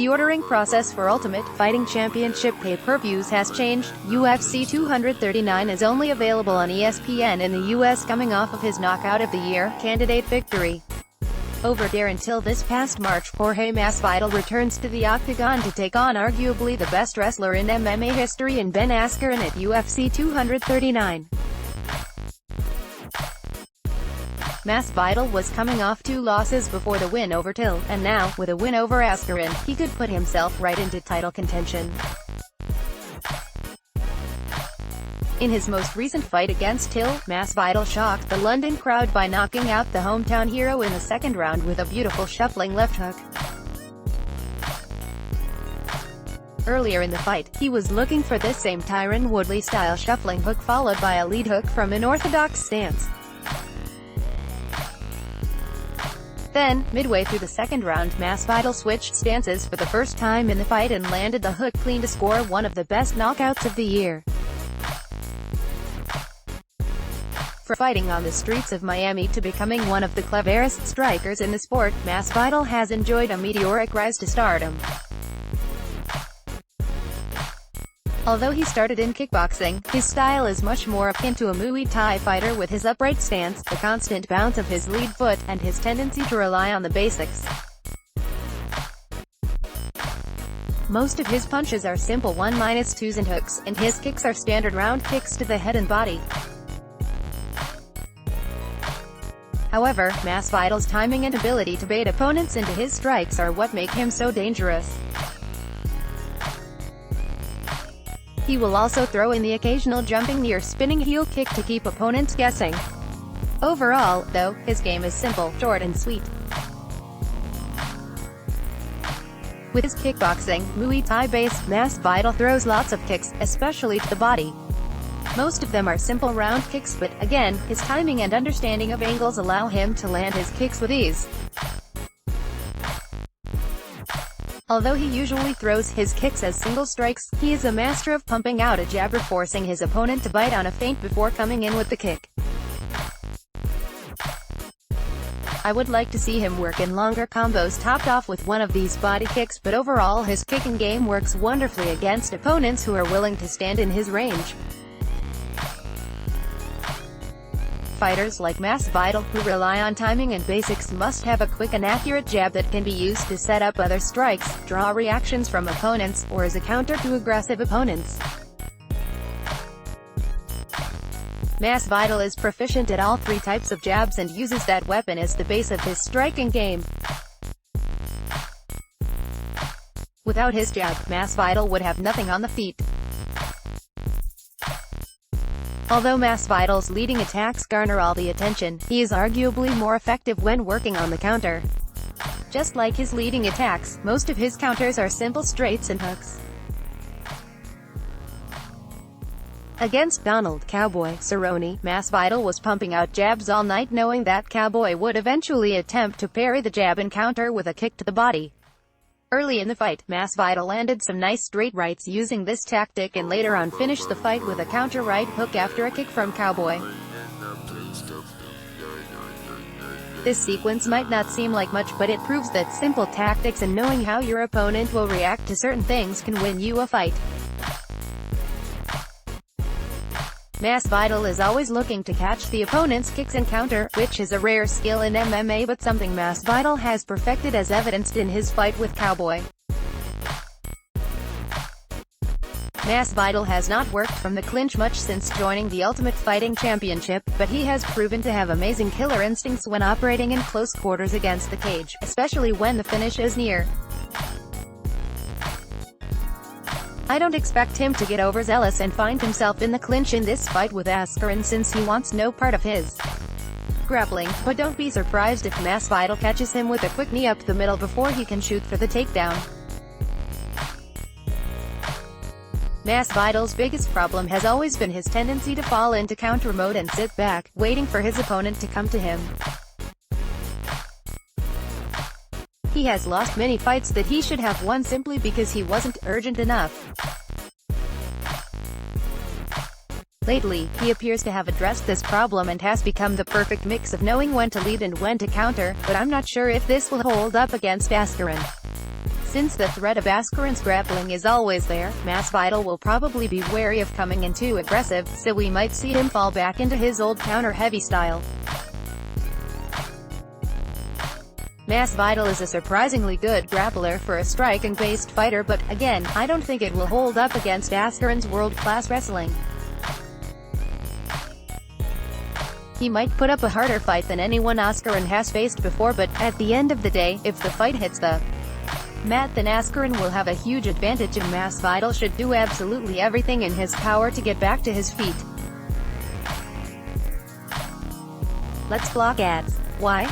The ordering process for Ultimate Fighting Championship pay-per-views has changed. UFC 239 is only available on ESPN in the U.S. coming off of his Knockout of the Year candidate victory over Darren Till this past March. Jorge Masvidal returns to the Octagon to take on arguably the best wrestler in MMA history in Ben Askren at UFC 239. Masvidal was coming off 2 losses before the win over Till, and now, with a win over Askren, he could put himself right into title contention. In his most recent fight against Till, Masvidal shocked the London crowd by knocking out the hometown hero in the second round with a beautiful shuffling left hook. Earlier in the fight, he was looking for this same Tyron Woodley-style shuffling hook followed by a lead hook from an orthodox stance. Then, midway through the second round, Masvidal switched stances for the first time in the fight and landed the hook clean to score one of the best knockouts of the year. From fighting on the streets of Miami to becoming one of the cleverest strikers in the sport, Masvidal has enjoyed a meteoric rise to stardom. Although he started in kickboxing, his style is much more akin to a Muay Thai fighter with his upright stance, the constant bounce of his lead foot, and his tendency to rely on the basics. Most of his punches are simple 1-2s and hooks, and his kicks are standard round kicks to the head and body. However, Masvidal's timing and ability to bait opponents into his strikes are what make him so dangerous. He will also throw in the occasional jumping knee or spinning heel kick to keep opponents guessing. Overall, though, his game is simple, short and sweet. With his kickboxing, Muay Thai base, Masvidal throws lots of kicks, especially to the body. Most of them are simple round kicks, but, again, his timing and understanding of angles allow him to land his kicks with ease. Although he usually throws his kicks as single strikes, he is a master of pumping out a jab or forcing his opponent to bite on a feint before coming in with the kick. I would like to see him work in longer combos topped off with one of these body kicks, but overall his kicking game works wonderfully against opponents who are willing to stand in his range. Fighters like Masvidal, who rely on timing and basics, must have a quick and accurate jab that can be used to set up other strikes, draw reactions from opponents, or as a counter to aggressive opponents. Masvidal is proficient at all 3 types of jabs and uses that weapon as the base of his striking game. Without his jab, Masvidal would have nothing on the feet. Although Masvidal's leading attacks garner all the attention, he is arguably more effective when working on the counter. Just like his leading attacks, most of his counters are simple straights and hooks. Against Donald "Cowboy" Cerrone, Masvidal was pumping out jabs all night knowing that Cowboy would eventually attempt to parry the jab and counter with a kick to the body. Early in the fight, Masvidal landed some nice straight rights using this tactic and later on finished the fight with a counter right hook after a kick from Cowboy. This sequence might not seem like much, but it proves that simple tactics and knowing how your opponent will react to certain things can win you a fight. Masvidal is always looking to catch the opponent's kicks and counter, which is a rare skill in MMA but something Masvidal has perfected as evidenced in his fight with Cowboy. Masvidal has not worked from the clinch much since joining the Ultimate Fighting Championship, but he has proven to have amazing killer instincts when operating in close quarters against the cage, especially when the finish is near. I don't expect him to get overzealous and find himself in the clinch in this fight with Askren since he wants no part of his grappling, but don't be surprised if Masvidal catches him with a quick knee up the middle before he can shoot for the takedown. Masvidal's biggest problem has always been his tendency to fall into counter mode and sit back, waiting for his opponent to come to him. He has lost many fights that he should have won simply because he wasn't urgent enough. Lately, he appears to have addressed this problem and has become the perfect mix of knowing when to lead and when to counter, but I'm not sure if this will hold up against Askren. Since the threat of Askren's grappling is always there, Masvidal will probably be wary of coming in too aggressive, so we might see him fall back into his old counter-heavy style. Masvidal is a surprisingly good grappler for a striking-based fighter, but, again, I don't think it will hold up against Askren's world-class wrestling. He might put up a harder fight than anyone Askren has faced before, but, at the end of the day, if the fight hits the mat, then Askren will have a huge advantage and Masvidal should do absolutely everything in his power to get back to his feet. Let's block ads. Why?